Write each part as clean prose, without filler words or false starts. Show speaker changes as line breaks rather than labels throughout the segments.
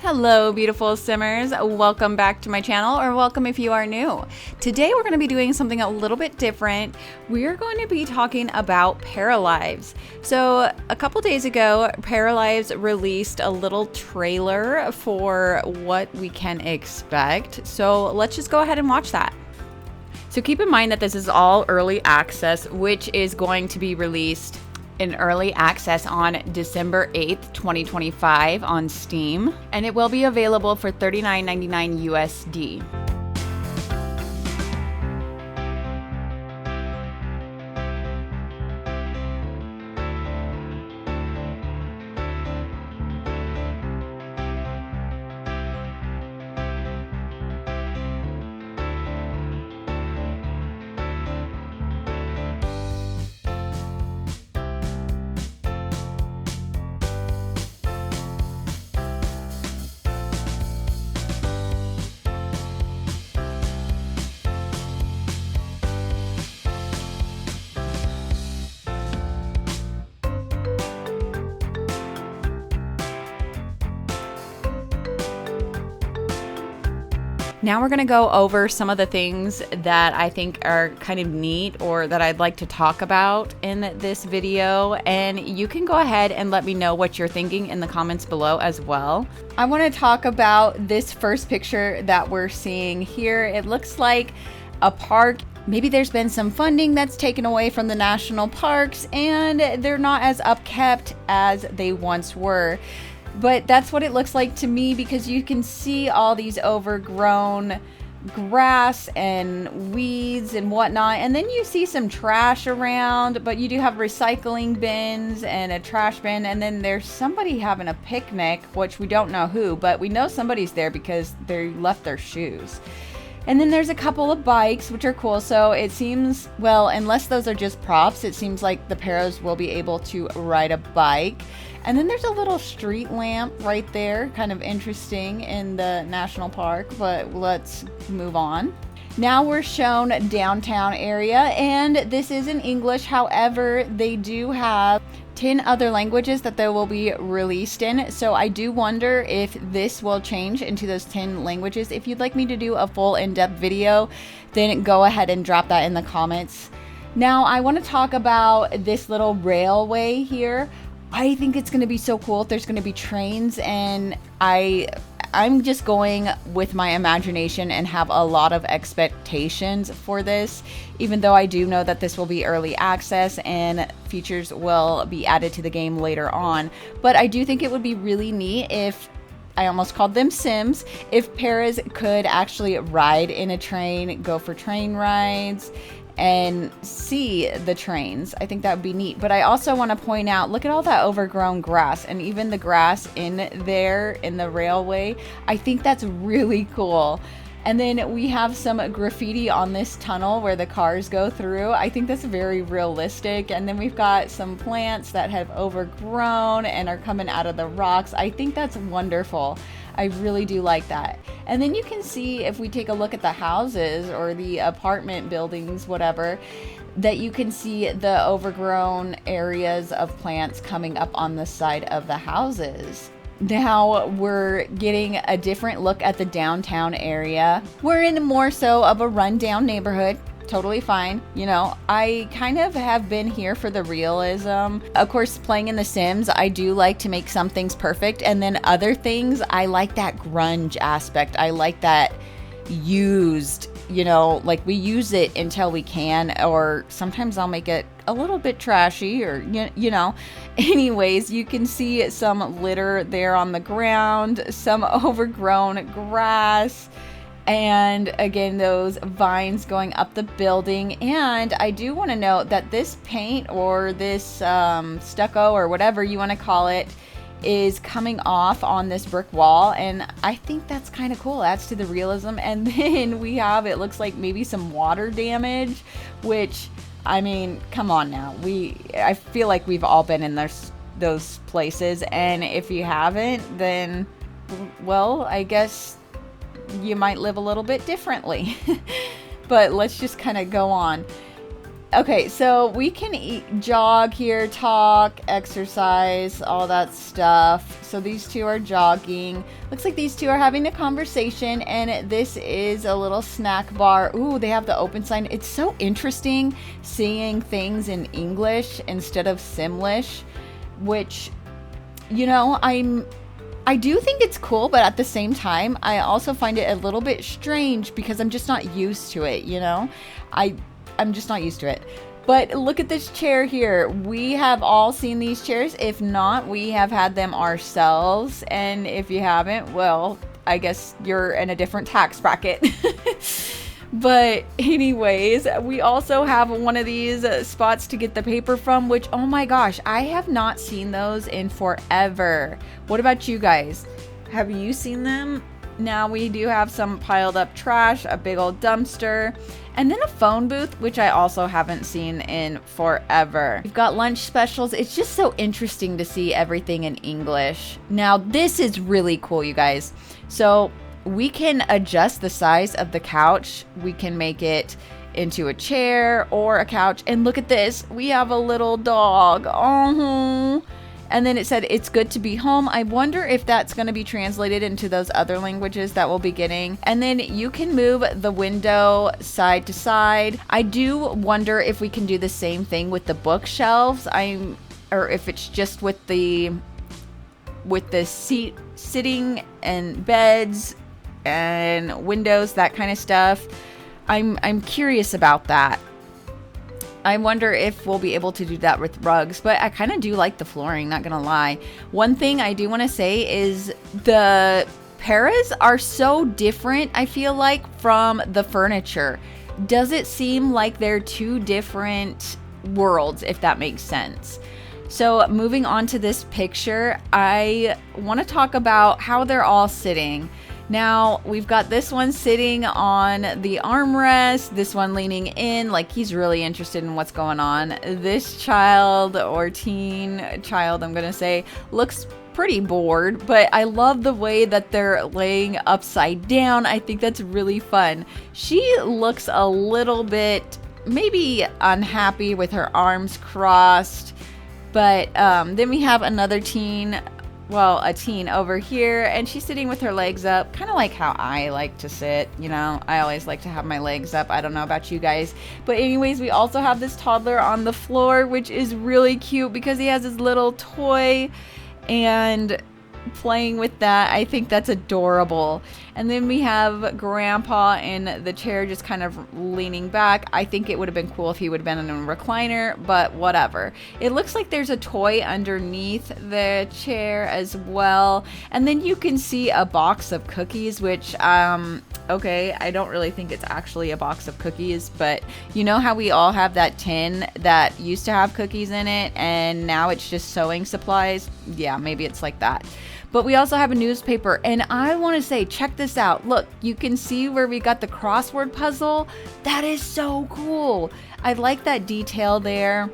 Hello, beautiful simmers. Welcome back to my channel, or welcome if you are new. Today we're going to be doing something a little bit different. We're going to be talking about Paralives. So a couple days ago, Paralives released a little trailer for what we can expect. So let's just go ahead and watch that. So keep in mind that this is all early access, which is going to be released in early access on December 8th, 2025 on Steam, and it will be available for $39.99 USD. Now we're going to go over some of the things that I think are kind of neat or that I'd like to talk about in this video, and you can go ahead and let me know what you're thinking in the comments below as well. I want to talk about this first picture that we're seeing here. It looks like a park. Maybe there's been some funding that's taken away from the national parks and they're not as upkept as they once were. But that's what it looks like to me, because you can see all these overgrown grass and weeds and whatnot. And then you see some trash around, but you do have recycling bins and a trash bin. And then there's somebody having a picnic, which we don't know who, but we know somebody's there because they left their shoes. And then there's a couple of bikes, which are cool. So it seems, well, unless those are just props, it seems like the Paros will be able to ride a bike. And then there's a little street lamp right there, kind of interesting in the national park, but let's move on. Now we're shown downtown area, and this is in English. However, they do have 10 other languages that they will be released in. So I do wonder if this will change into those 10 languages. If you'd like me to do a full in-depth video, then go ahead and drop that in the comments. Now I want to talk about this little railway here. I think it's going to be so cool if there's going to be trains, and I'm just going with my imagination and have a lot of expectations for this, even though I do know that this will be early access and features will be added to the game later on. But I do think it would be really neat if, I almost called them Sims, if Paras could actually ride in a train, go for train rides, and see the trains. I think that would be neat. But I also want to point out, look at all that overgrown grass, and even the grass in there in the railway. I think that's really cool. And then we have some graffiti on this tunnel where the cars go through. I think that's very realistic. And then we've got some plants that have overgrown and are coming out of the rocks. I think that's wonderful. I really do like that. And then you can see, if we take a look at the houses or the apartment buildings, whatever, that you can see the overgrown areas of plants coming up on the side of the houses. Now we're getting a different look at the downtown area. We're in more so of a rundown neighborhood. Totally fine. You know, I kind of have been here for the realism. Of course, playing in The Sims, I do like to make some things perfect. And then other things, I like that grunge aspect. I like that used, you know, like we use it until we can, or sometimes I'll make it a little bit trashy, or, you know. Anyways, you can see some litter there on the ground, some overgrown grass, and again, those vines going up the building. And I do want to note that this paint, or this stucco, or whatever you want to call it, is coming off on this brick wall, and I think that's kind of cool. Adds to the realism. And then we have, it looks like maybe some water damage, which, I mean, come on now. I feel like we've all been in those places, and if you haven't, then, well, I guess you might live a little bit differently. But let's just kind of go on. Okay, so we can eat, jog here, talk, exercise, all that stuff. So these two are jogging. Looks like these two are having a conversation, and this is a little snack bar. Ooh, they have the open sign. It's so interesting seeing things in English instead of Simlish, which, you know, I do think it's cool, but at the same time, I also find it a little bit strange because I'm just not used to it, you know? I'm just not used to it. But look at this chair here. We have all seen these chairs. If not, we have had them ourselves. And if you haven't, well, I guess you're in a different tax bracket. But anyways, we also have one of these spots to get the paper from, which, oh my gosh, I have not seen those in forever. What about you guys? Have you seen them? Now we do have some piled up trash, a big old dumpster, and then a phone booth, which I also haven't seen in forever. We've got lunch specials. It's just so interesting to see everything in English. Now this is really cool, you guys. So we can adjust the size of the couch. We can make it into a chair or a couch. And look at this. We have a little dog. And then it said, it's good to be home. I wonder if that's going to be translated into those other languages that we'll be getting. And then you can move the window side to side. I do wonder if we can do the same thing with the bookshelves. Or if it's just with the sitting and beds and windows, that kind of stuff. I'm curious about that. I wonder if we'll be able to do that with rugs, but I kind of do like the flooring, not gonna lie. One thing I do want to say is the paras are so different, I feel like, from the furniture. Does it seem like they're two different worlds, if that makes sense? So moving on to this picture, I want to talk about how they're all sitting. Now, we've got this one sitting on the armrest, this one leaning in like he's really interested in what's going on. This child, or teen child, I'm going to say, looks pretty bored, but I love the way that they're laying upside down. I think that's really fun. She looks a little bit maybe unhappy with her arms crossed, but then we have another teen. Well, a teen over here, and she's sitting with her legs up, kind of like how I like to sit. You know, I always like to have my legs up. I don't know about you guys. But anyways, we also have this toddler on the floor, which is really cute because he has his little toy and playing with that. I think that's adorable. And then we have Grandpa in the chair just kind of leaning back. I think it would have been cool if he would have been in a recliner, but whatever. It looks like there's a toy underneath the chair as well. And then you can see a box of cookies, which, okay, I don't really think it's actually a box of cookies, but you know how we all have that tin that used to have cookies in it and now it's just sewing supplies? Yeah, maybe it's like that. But we also have a newspaper, and I want to say, check this out. Look, you can see where we got the crossword puzzle. That is so cool. I like that detail there,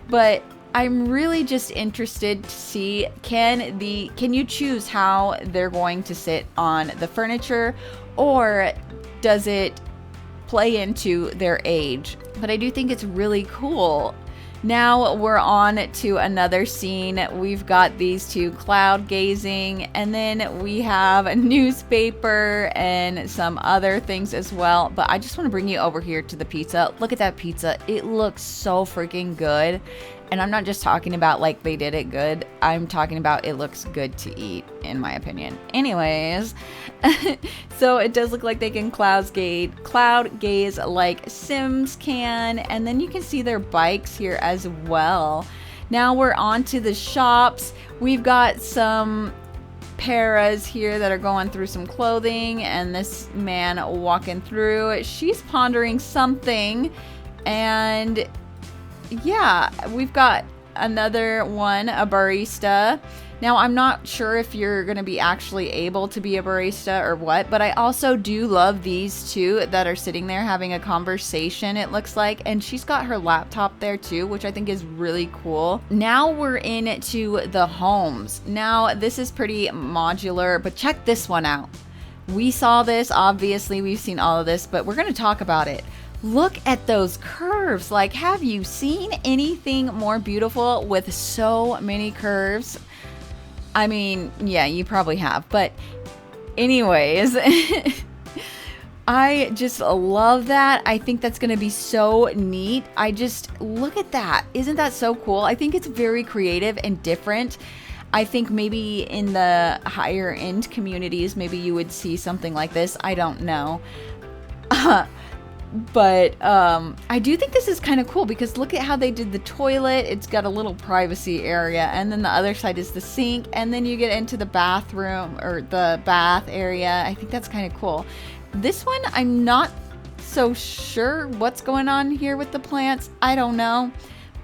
but I'm really just interested to see, can you choose how they're going to sit on the furniture, or does it play into their age? But I do think it's really cool. Now we're on to another scene. We've got these two cloud gazing, and then we have a newspaper and some other things as well. But I just want to bring you over here to the pizza. Look at that pizza. It looks so freaking good. And I'm not just talking about like they did it good. I'm talking about it looks good to eat, in my opinion. Anyways, so it does look like they can cloud gaze like Sims can. And then you can see their bikes here as well. Now we're on to the shops. We've got some paras here that are going through some clothing, and this man walking through. She's pondering something, and yeah, we've got another one, a barista. Now, I'm not sure if you're going to be actually able to be a barista or what, but I also do love these two that are sitting there having a conversation, it looks like. And she's got her laptop there too, which I think is really cool. Now we're into the homes. Now, this is pretty modular, but check this one out. We saw this, obviously, we've seen all of this, but we're going to talk about it. Look at those curves. Like, have you seen anything more beautiful with so many curves? I mean, yeah, you probably have. But anyways, I just love that. I think that's going to be so neat. I just look at that. Isn't that so cool? I think it's very creative and different. I think maybe in the higher end communities, maybe you would see something like this. I don't know. But I do think this is kind of cool because look at how they did the toilet. It's got a little privacy area, and then the other side is the sink, and then you get into the bathroom or the bath area. I think that's kind of cool. This one, I'm not so sure what's going on here with the plants. I don't know.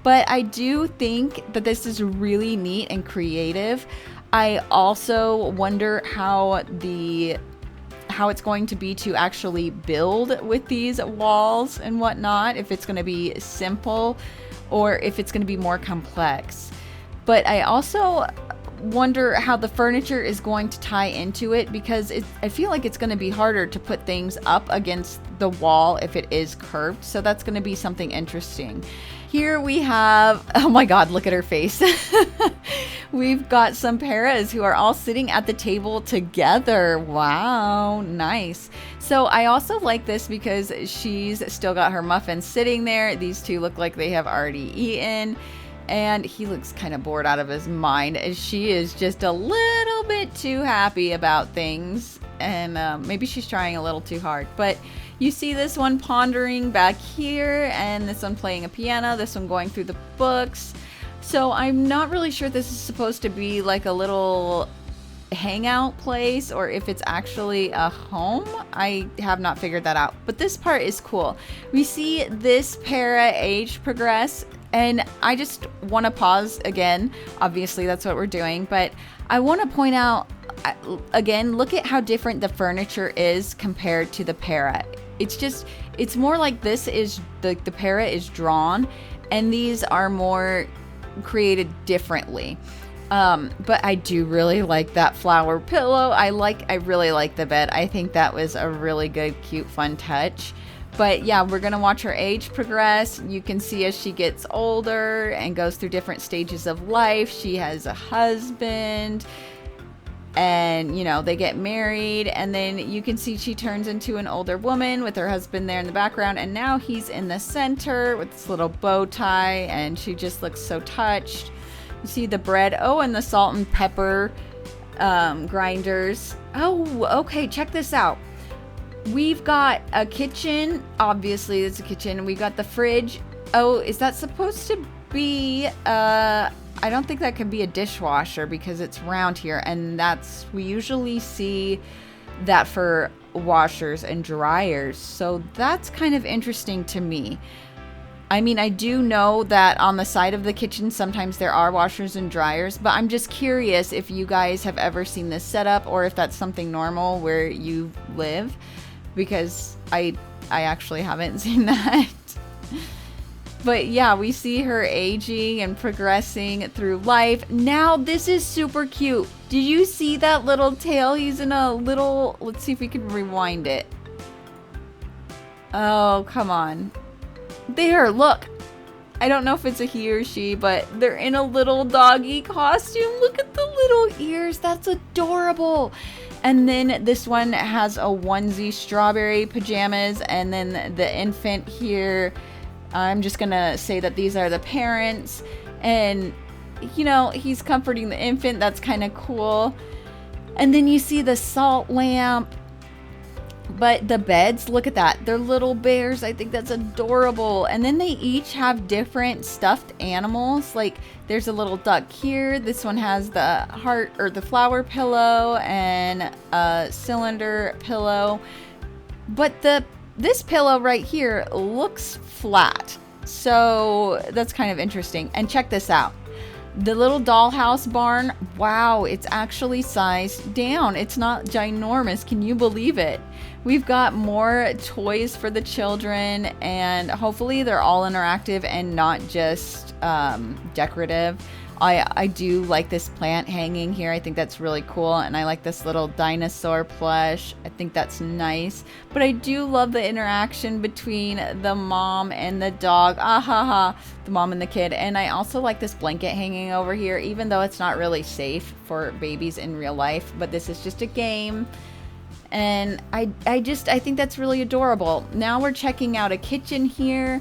But I do think that this is really neat and creative. I also wonder how it's going to be to actually build with these walls and whatnot, if it's going to be simple or if it's going to be more complex. But I also wonder how the furniture is going to tie into it, because I feel like it's going to be harder to put things up against the wall if it is curved. So that's going to be something interesting. Here we have, oh my God, look at her face. We've got some paras who are all sitting at the table together. Wow, nice. So I also like this because she's still got her muffins sitting there. These two look like they have already eaten. And he looks kind of bored out of his mind. And she is just a little bit too happy about things. And maybe she's trying a little too hard. But you see this one pondering back here, and this one playing a piano, this one going through the books. So I'm not really sure if this is supposed to be like a little hangout place or if it's actually a home. I have not figured that out. But this part is cool. We see this para age progress, and I just want to pause again. Obviously, that's what we're doing. But I want to point out, again, look at how different the furniture is compared to the para. It's more like this is the para is drawn, and these are more created differently. But I do really like that flower pillow. I really like the bed. I think that was a really good, cute, fun touch. But yeah, we're going to watch her age progress. You can see as she gets older and goes through different stages of life. She has a husband, and they get married, and then you can see she turns into an older woman with her husband there in the background, and now he's in the center with this little bow tie, and she just looks so touched. You see the bread, and the salt and pepper grinders. Oh, okay, check this out. We've got a kitchen. Obviously, it's a kitchen. We got the fridge. Oh, is that supposed to be I don't think that could be a dishwasher because it's round here, and we usually see that for washers and dryers. So that's kind of interesting to me. I mean, I do know that on the side of the kitchen sometimes there are washers and dryers, but I'm just curious if you guys have ever seen this setup or if that's something normal where you live, because I actually haven't seen that. But yeah, we see her aging and progressing through life. Now, this is super cute. Did you see that little tail? He's in a little... Let's see if we can rewind it. Oh, come on. There, look. I don't know if it's a he or she, but they're in a little doggy costume. Look at the little ears. That's adorable. And then this one has a onesie strawberry pajamas. And then the infant here... I'm just going to say that these are the parents, and, he's comforting the infant. That's kind of cool. And then you see the salt lamp, but the beds, look at that. They're little bears. I think that's adorable. And then they each have different stuffed animals. Like there's a little duck here. This one has the heart or the flower pillow and a cylinder pillow. But this pillow right here looks flat, so that's kind of interesting. And check this out. The little dollhouse barn, wow, it's actually sized down. It's not ginormous. Can you believe it? We've got more toys for the children, and hopefully they're all interactive and not just decorative. I do like this plant hanging here. I think that's really cool. And I like this little dinosaur plush. I think that's nice. But I do love the interaction between the mom and the dog. Ah ha ha. The mom and the kid. And I also like this blanket hanging over here, even though it's not really safe for babies in real life. But this is just a game. And I think that's really adorable. Now we're checking out a kitchen here.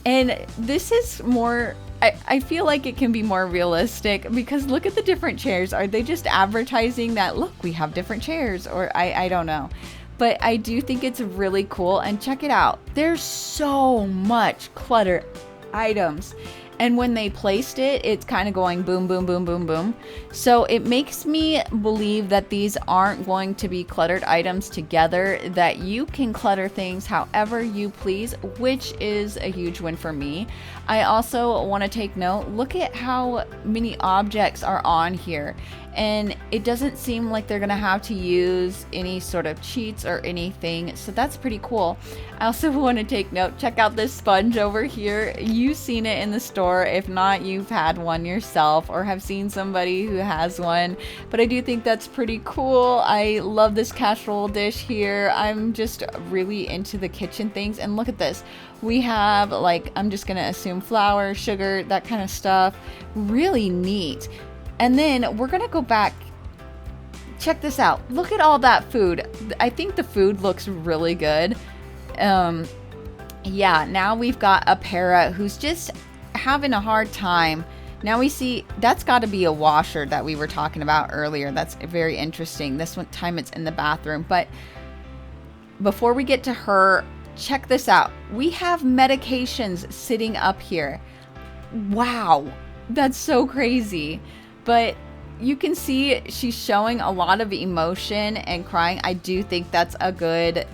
And this is more... I feel like it can be more realistic because look at the different chairs. Are they just advertising that, look, we have different chairs? Or I don't know. But I do think it's really cool. And check it out. There's so much clutter items. And when they placed it, it's kind of going boom, boom, boom, boom, boom. So it makes me believe that these aren't going to be cluttered items together, that you can clutter things however you please, which is a huge win for me. I also want to take note, look at how many objects are on here. And it doesn't seem like they're going to have to use any sort of cheats or anything. So that's pretty cool. I also want to take note, check out this sponge over here. You've seen it in the store. If not, you've had one yourself or have seen somebody who has one. But I do think that's pretty cool. I love this casserole dish here. I'm just really into the kitchen things. And look at this. We have, like, I'm just going to assume flour, sugar, that kind of stuff. Really neat. And then we're going to go back. Check this out. Look at all that food. I think the food looks really good. Yeah, now we've got a para who's just having a hard time. Now we see that's got to be a washer that we were talking about earlier. That's very interesting. This one time it's in the bathroom. But before we get to her, check this out. We have medications sitting up here. Wow, that's so crazy. But you can see she's showing a lot of emotion and crying. I do think that's a good,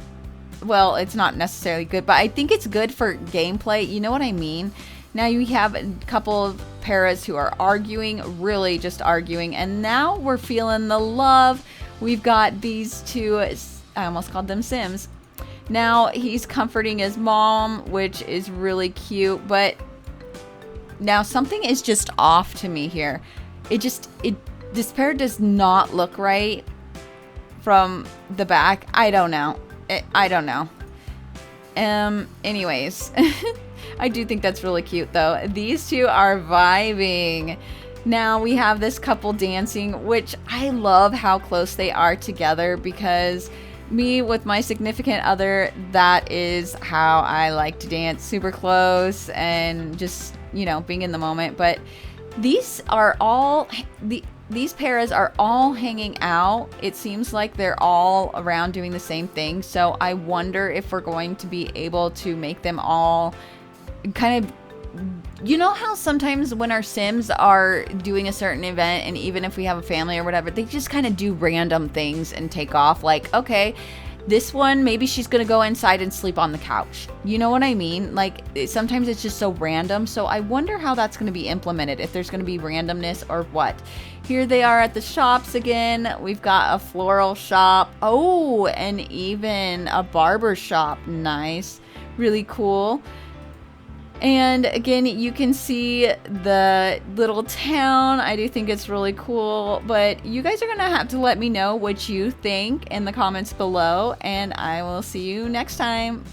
well, it's not necessarily good, but I think it's good for gameplay. You know what I mean? Now you have a couple of paras who are arguing, really just arguing. And now we're feeling the love. We've got these two, I almost called them Sims. Now he's comforting his mom, which is really cute. But now something is just off to me here. This pair does not look right from the back. I don't know. I don't know. Anyways, I do think that's really cute though. These two are vibing. Now we have this couple dancing, which I love how close they are together because me with my significant other, that is how I like to dance, super close and just, you know, being in the moment. But these are all, these paras are all hanging out. It seems like they're all around doing the same thing. So I wonder if we're going to be able to make them all kind of, you know how sometimes when our Sims are doing a certain event, and even if we have a family or whatever, they just kind of do random things and take off. Like, okay, this one, maybe she's going to go inside and sleep on the couch. You know what I mean? Like, sometimes it's just so random. So I wonder how that's going to be implemented, if there's going to be randomness or what. Here they are at the shops again. We've got a floral shop. Oh, and even a barber shop. Nice. Really cool. And again, you can see the little town. I do think it's really cool, but you guys are going to have to let me know what you think in the comments below, and I will see you next time.